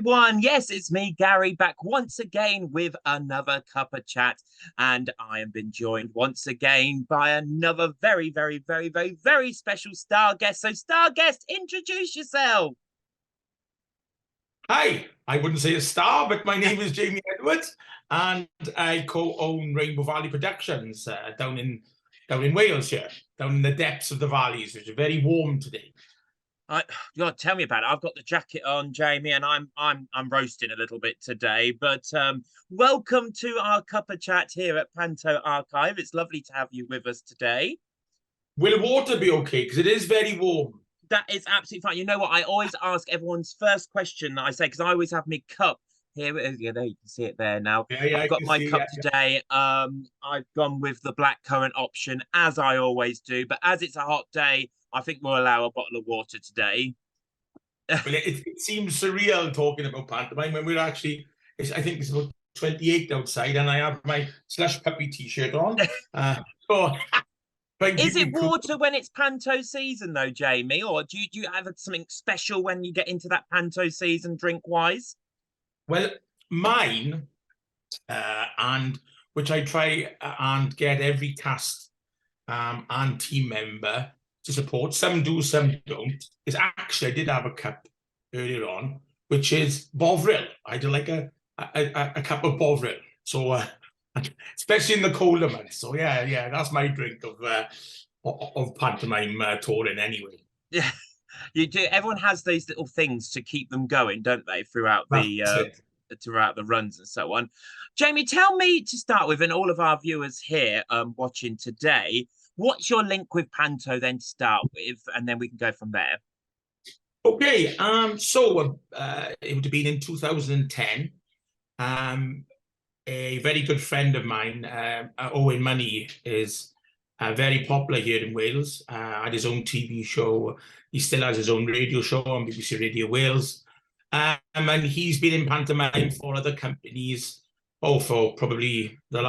everyone. Yes, it's me, Gary, back once again with another Cuppa chat. And I am being joined once again by another very special star guest. So, star guest, introduce yourself. Hi, I wouldn't say a star, but my name is Jamie Edwards, and I co-own Rainbow Valley Productions down in Wales here, down in the depths of the valleys, which are very warm today. You gotta tell me about it. I've got the jacket on, Jamie, and I'm roasting a little bit today. But welcome to our Cuppa chat here at Panto Archive. It's lovely to have you with us today. Will water be okay? Because it is very warm. That is absolutely fine. You know what? I always ask everyone's first question that I say, because I always have my cup. Here it is. Yeah, there you can see it there now. Yeah, I've I got can my see, cup yeah. today. I've gone with the blackcurrant option, as I always do. But as it's a hot day, I think we'll allow a bottle of water today. Well, it seems surreal talking about pantomime when we're actually, I think it's about 28 outside, and I have my Slush Puppy t-shirt on. So Is it cool. water when it's Panto season, though, Jamie? Or do you have something special when you get into that Panto season, drink-wise? Well, mine, and which I try and get every cast and team member to support. Some do, some don't. Is actually I did have a cup earlier on, which is Bovril. I do like a cup of Bovril. So especially in the colder months. So yeah, that's my drink of pantomime touring anyway. Yeah, you do. Everyone has these little things to keep them going, don't they, throughout the runs and so on. Jamie, tell me to start with, and all of our viewers here watching today, what's your link with Panto then to start with, and then we can go from there. Okay, so it would have been in 2010. A very good friend of mine, Owen Money, is very popular here in Wales. Had his own TV show. He still has his own radio show on BBC Radio Wales. And he's been in pantomime for other companies, for probably the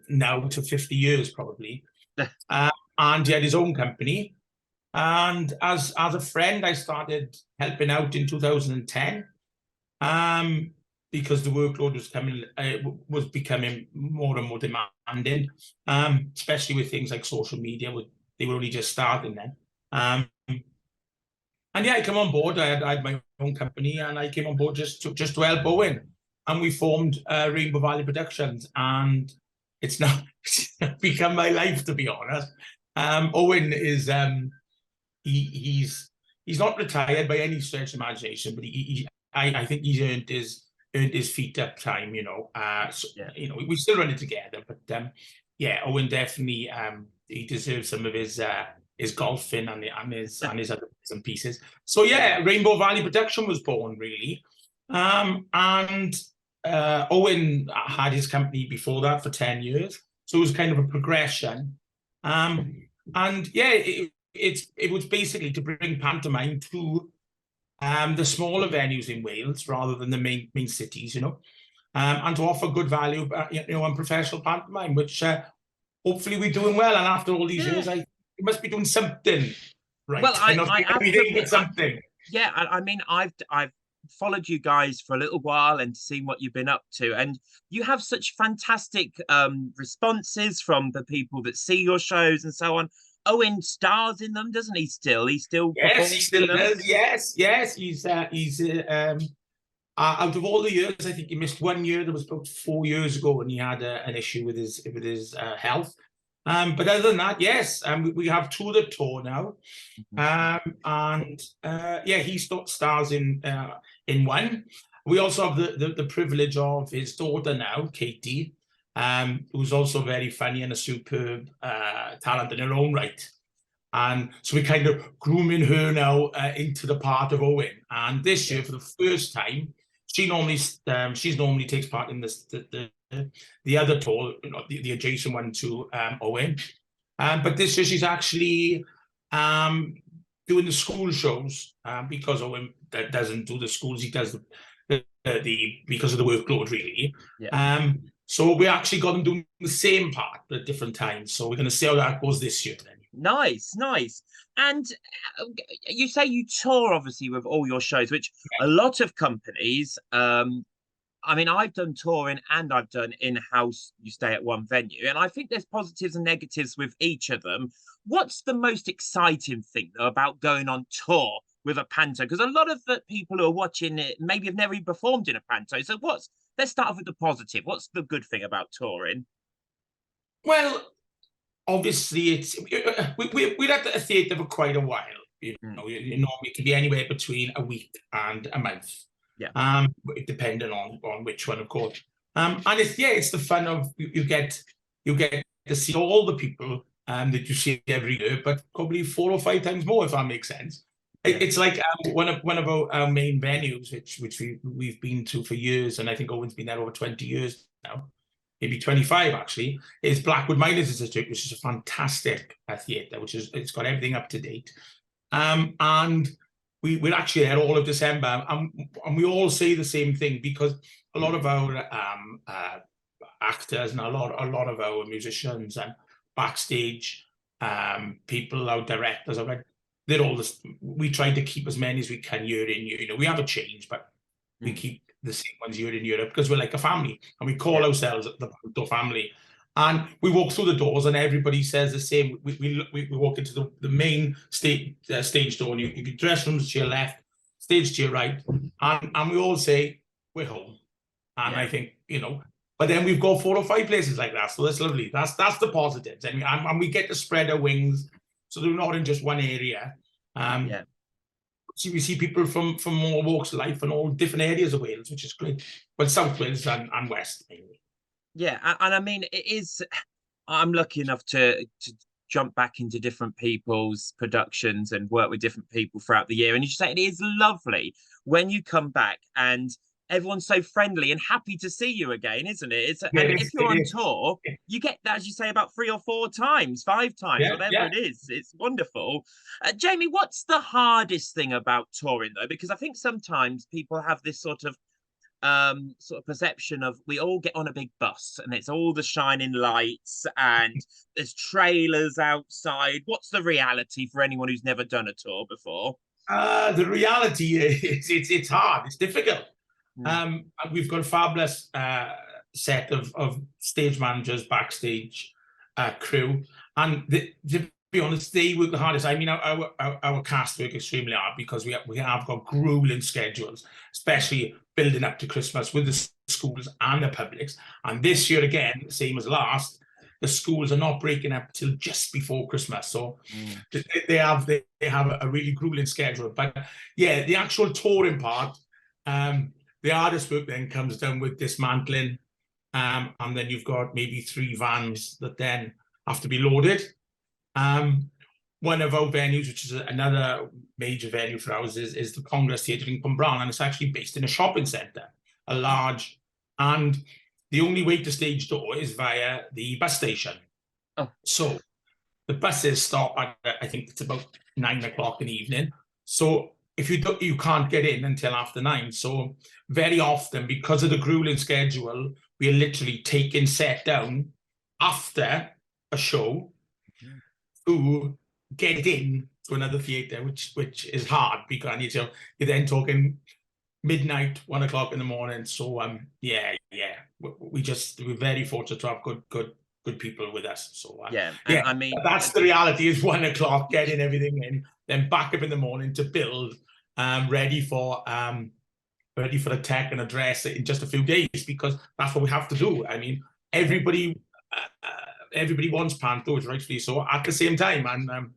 now to 50 years, probably. And he had his own company. And as a friend, I started helping out in 2010. Because the workload was becoming more and more demanding, especially with things like social media. They were only just starting then. And yeah, I came on board. I had my own company, and I came on board just to help Owen. And we formed Rainbow Valley Productions, and it's now become my life, to be honest. Owen is he's not retired by any stretch of imagination, but I think he's earned his feet up time, so, yeah. We still run it together, but yeah, Owen definitely he deserves some of his golfing and his other bits and pieces. So yeah, Rainbow Valley Production was born, really. And Owen had his company before that for 10 years, so it was kind of a progression. And yeah, it was basically to bring pantomime to the smaller venues in Wales rather than the main cities, and to offer good value, on professional pantomime, which hopefully we're doing well. And after all these years, we must be doing something right. Well, I have to admit, something. I mean, I've followed you guys for a little while and seen what you've been up to, and you have such fantastic responses from the people that see your shows and so on. Owen stars in them, doesn't he? Yes, he still does. Yes. He's out of all the years, I think he missed 1 year. That was about 4 years ago when he had an issue with his health. But other than that, yes, we have two that tour now. And yeah, he stars in one. We also have the privilege of his daughter now, Katie, who's also very funny and a superb talent in her own right. And so we're kind of grooming her now into the part of Owen. And this year, for the first time, she normally takes part in the other tour, the adjacent one to Owen. But this year she's actually doing the school shows because Owen doesn't do the schools. He does because of the workload, really. Yeah. So we actually got them doing the same part at different times. So we're going to see how that goes this year then. Nice, nice. And you say you tour obviously with all your shows, which a lot of companies, I mean, I've done touring and I've done in-house, you stay at one venue, and I think there's positives and negatives with each of them. What's the most exciting thing though about going on tour with a Panto? Because a lot of the people who are watching it maybe have never even performed in a Panto. So let's start off with the positive. What's the good thing about touring? Well, obviously, we're at a theatre for quite a while. It can be anywhere between a week and a month. Yeah. Depending on which one, of course. And it's the fun of you get to see all the people that you see every year, but probably 4 or 5 times more, if that makes sense. Yeah. It's like one of our main venues, which we've been to for years, and I think Owen's been there over 20 years now, maybe 25 actually, is Blackwood Miners Institute, which is a fantastic theatre, it's got everything up to date. And we're actually there all of December, and we all say the same thing, because a lot of our actors and a lot of our musicians and backstage people, our directors, they're all this. We try to keep as many as we can year in year. We have a change, but we keep the same ones year in year out, because we're like a family, and we call ourselves the Panto family. And we walk through the doors, and everybody says the same. We walk into the main stage door, and you get dress rooms to your left, stage to your right, and we all say we're home. And I think, but then we've got 4 or 5 places like that, so that's lovely. That's the positives, and we get to spread our wings, so they're not in just one area. So we see people from all walks of life and all different areas of Wales, which is great. But South Wales and West mainly. Yeah, and I mean, it is. I'm lucky enough to jump back into different people's productions and work with different people throughout the year. And you say it is lovely when you come back and everyone's so friendly and happy to see you again, isn't it? And if you're on tour, you get that, as you say, about 3 or 4 times, 5 times, whatever it is. It's wonderful. Jamie, what's the hardest thing about touring though? Because I think sometimes people have this sort of perception of we all get on a big bus and it's all the shining lights and there's trailers outside. What's the reality for anyone who's never done a tour before? The reality is it's hard, it's difficult. We've got a fabulous set of stage managers, backstage crew, and to be honest, they work the hardest. I mean, our cast work extremely hard, because we have got grueling schedules, especially building up to Christmas with the schools and the publics. And this year again, same as last, the schools are not breaking up till just before Christmas, so they have a really grueling schedule. But yeah, the actual touring part, the hardest work then comes down with dismantling, and then you've got maybe 3 vans that then have to be loaded. One of our venues, which is another major venue for ours, is the Congress Theatre in Cwmbran, and it's actually based in a shopping centre, a large, and the only way to stage door is via the bus station. So the buses stop at, I think it's about 9 o'clock in the evening. So if you can't get in until after 9. So very often, because of the grueling schedule, we are literally taking set down after a show to get in to another theatre, which is hard, because you're then talking midnight, 1 o'clock in the morning. So we're very fortunate to have good people with us. So I mean, that's the reality, is 1 o'clock, getting everything in, then back up in the morning to build, ready for the tech and address in just a few days, because that's what we have to do. I mean, everybody wants Panto, rightfully so, at the same time, and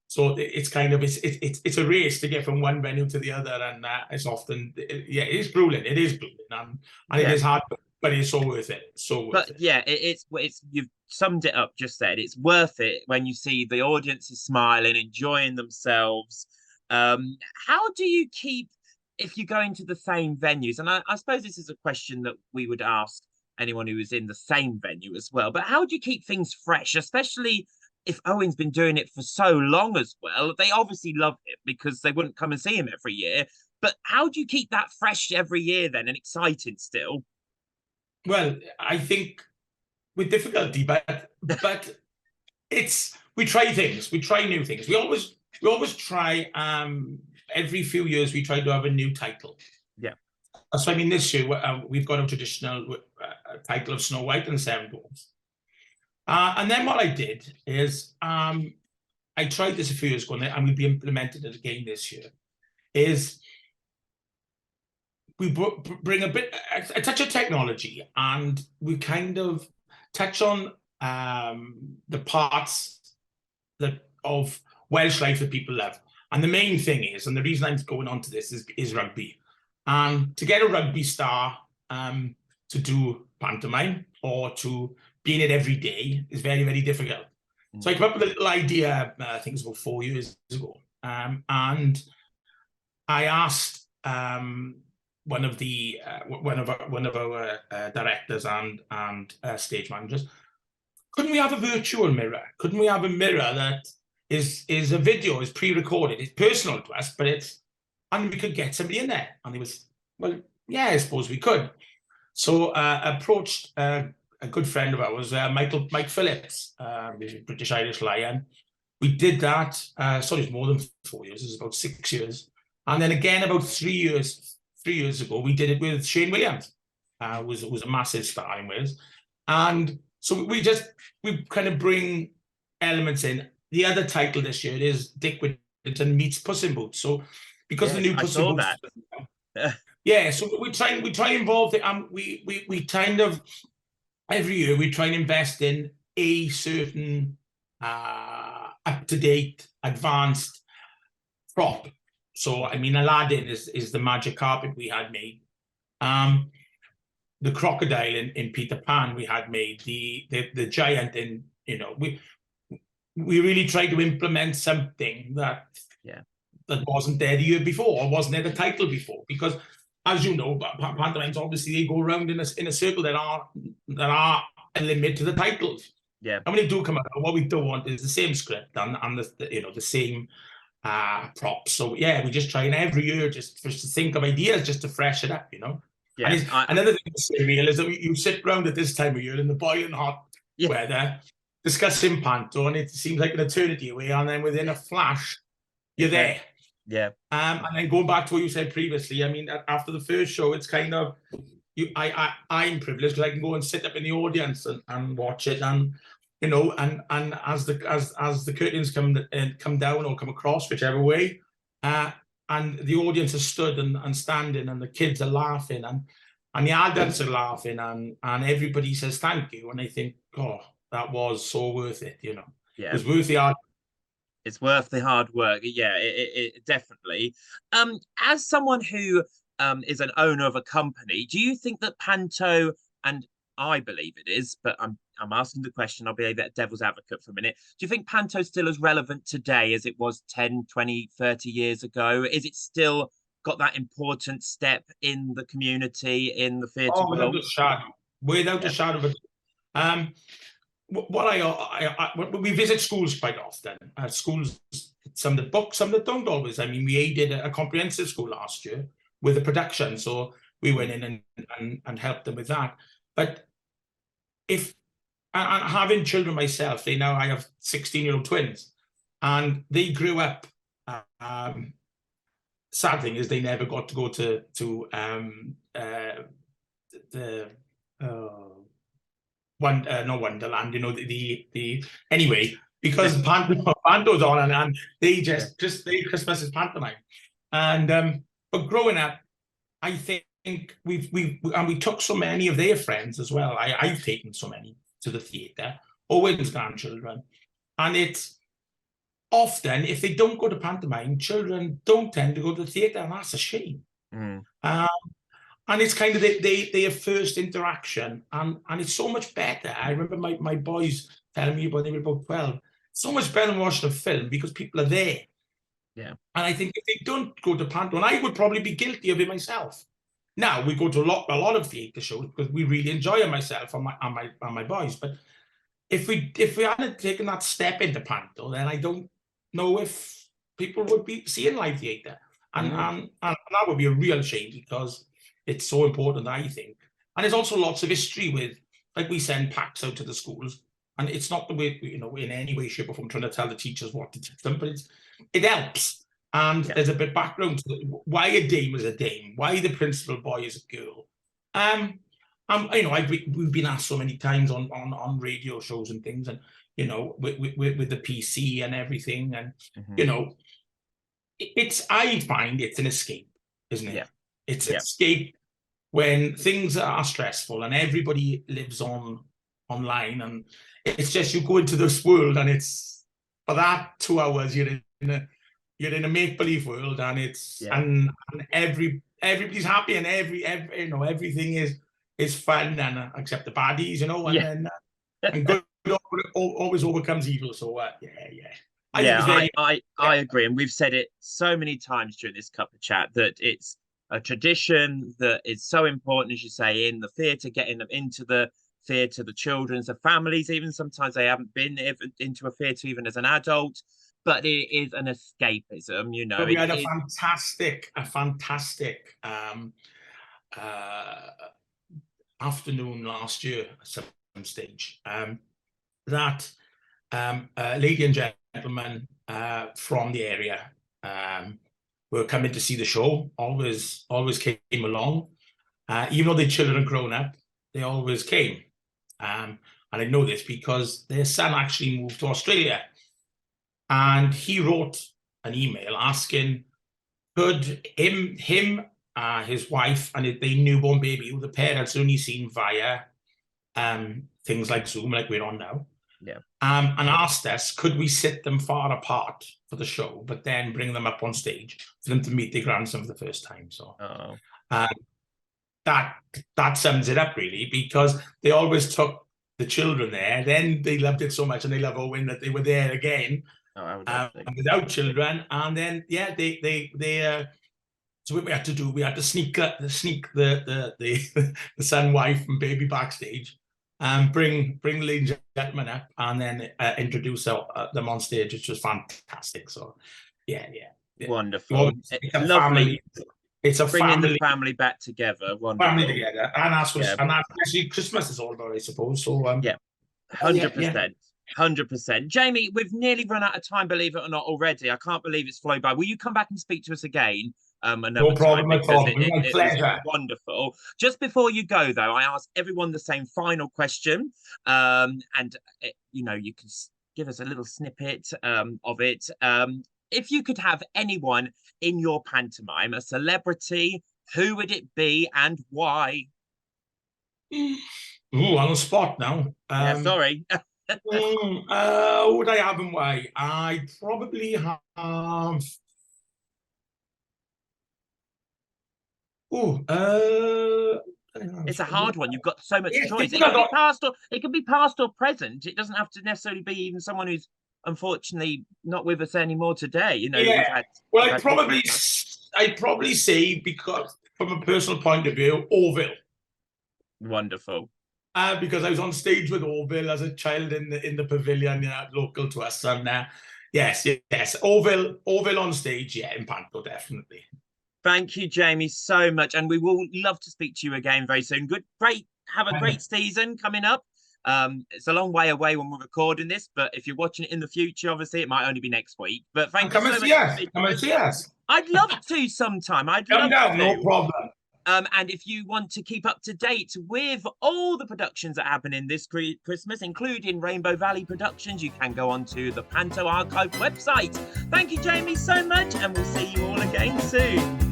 so it's kind of it's a race to get from one venue to the other, and it's often it is grueling. It is grueling, and it is hard, but it's so worth it. It's you've summed it up just then. It's worth it when you see the audience is smiling, enjoying themselves. How do you keep, if you go into the same venues? And I suppose this is a question that we would ask anyone who is in the same venue as well. But how do you keep things fresh, especially if Owen's been doing it for so long as well? They obviously love it, because they wouldn't come and see him every year. But how do you keep that fresh every year then, and exciting still? Well, I think with difficulty, but it's we try things. We try new things. We always try. Every few years, we try to have a new title. Yeah. So I mean, this year we've got a traditional title of Snow White and the Seven Dwarfs. And then what I did is I tried this a few years ago, and we'll be implemented it again this year. Is we bring a touch of technology, and we kind of touch on the parts of Welsh life that people love. And the main thing is, and the reason I'm going on to this is rugby. And to get a rugby star to do pantomime or to be in it every day is very, very difficult. So I came up with a little idea, I think it was about 4 years ago. And I asked one of our directors and stage managers, couldn't we have a virtual mirror? Couldn't we have a mirror that is a video, is pre-recorded, it's personal to us, but and we could get somebody in there? And he was, well, yeah, I suppose we could. So approached a good friend of ours, Mike Phillips, he's a British Irish Lion. We did that. Sorry, it's more than 4 years. It was about 6 years. And then again, about 3 years ago, we did it with Shane Williams, who was a massive star in Wales. And so we kind of bring elements in. The other title this year is Dick Whittington meets Puss in Boots. So because the new Puss in Boots, yeah. So we try and involve it. We kind of every year we try and invest in a certain up-to-date, advanced prop. So I mean, Aladdin is the magic carpet we had made. The crocodile in Peter Pan we had made. The giant in, you know, we really tried to implement something that wasn't there the year before, or wasn't there the title before, because as you know, pantomimes obviously they go around in a circle that are a limit to the titles. Yeah. And when they do come out, what we don't want is the same script and the same props. So yeah, we just try, and every year just to think of ideas just to fresh it up, you know. Yeah. And another thing that's surreal is that you sit around at this time of year in the boiling hot weather discussing Panto, and it seems like an eternity away, and then within a flash you're there. Yeah. And then going back to what you said previously, I mean, after the first show, it's kind of I'm privileged because I can go and sit up in the audience and watch it, and you know, and as the curtains come down or come across, whichever way, and the audience has stood and standing, and the kids are laughing, and the adults are laughing, and everybody says thank you, and I think, oh, that was so worth it, you know. Yeah. It was worth the art. It's worth the hard work. Yeah, it definitely. As someone who is an owner of a company, do you think that Panto, and I believe it is, but I'm asking the question, I'll be a devil's advocate for a minute. Do you think Panto's still as relevant today as it was 10, 20, 30 years ago? Is it still got that important step in the community, in the theatre world? Without a shadow. Without a shadow of a... we visit schools quite often. Schools, some that book, some that don't always. I mean, we did a comprehensive school last year with a production, so we went in and helped them with that. But having children myself, I have 16-year-old twins, and they grew up. Sad thing is they never got to go to not Wonderland, you know, anyway, because Panto's on, and they just Christmas is pantomime, and but growing up, I think we took so many of their friends as well. I've taken so many to the theatre, Owen's grandchildren, and it's often, if they don't go to pantomime, children don't tend to go to the theatre, and that's a shame. And it's kind of their first interaction, and it's so much better. I remember my boys telling me when they were about 12, so much better than watching a film because people are there. Yeah. And I think if they don't go to Panto, and I would probably be guilty of it myself. Now we go to a lot of theatre shows because we really enjoy it, myself and my boys. But if we hadn't taken that step into Panto, then I don't know if people would be seeing live theatre, and that would be a real shame because it's so important, I think. And there's also lots of history with, like, we send packs out to the schools, And it's not the way, in any way, shape, or form trying to tell the teachers what to teach them, but it helps. And there's a bit of background to why a dame is a dame, why the principal boy is a girl. We've been asked so many times on radio shows and things, and with the PC and everything, and I find it's an escape, isn't it? Yeah. It's an escape when things are stressful and everybody lives online, and it's just you go into this world, and it's for that 2 hours you're in a make-believe world, and it's and everybody's happy, and everything is fun, and except the baddies, and good always overcomes evil. So I agree, and we've said it so many times during this Cuppa chat that it's a tradition that is so important, as you say, in the theatre, getting them into the theatre, the children's, the families, even sometimes they haven't been into a theatre even as an adult, but it is an escapism, But we had a fantastic afternoon last year at some stage. That lady and gentleman from the area were coming to see the show, always came along. Even though their children are grown up, they always came. And I know this because their son actually moved to Australia. And he wrote an email asking, could him, his wife, and their newborn baby, who the parents only seen via things like Zoom, like we're on now, and asked us, could we sit them far apart for the show, but then bring them up on stage for them to meet their grandson for the first time. So that sums it up, really, because they always took the children there. Then they loved it so much, and they love Owen, that they were there again without children. And then so what we had to do, we had to sneak the son, wife, and baby backstage, and bring the ladies and gentlemen up, and then introduce them on stage, which was fantastic. So wonderful. It's a lovely. It's a bringing the family back together. Wonderful. Family together, and that's actually Christmas is all about, I suppose. So 100%. 100%. Jamie, we've nearly run out of time, believe it or not, already. I can't believe it's flown by. Will you come back and speak to us again? No problem at all. My pleasure. It was wonderful. Just before you go, though, I ask everyone the same final question. You can give us a little snippet of it. If you could have anyone in your pantomime, a celebrity, who would it be and why? Ooh, on the spot now. Sorry. Who would I have and why? I probably have. It's a hard one. You've got so much choice. It can be past or present. It doesn't have to necessarily be even someone who's unfortunately not with us anymore today. I'd probably say, because from a personal point of view, Orville. Wonderful. Because I was on stage with Orville as a child in the pavilion, local to us, and yes, Orville on stage, in Panto, definitely. Thank you, Jamie, so much, and we will love to speak to you again very soon. Have a great season coming up. It's a long way away when we're recording this, but if you're watching it in the future, obviously it might only be next week. But thank you so much. Come and see us. I'd love to sometime. Come down, no problem. And if you want to keep up to date with all the productions that happen in this Christmas, including Rainbow Valley Productions, you can go on to the Panto Archive website. Thank you, Jamie, so much, and we'll see you all again soon.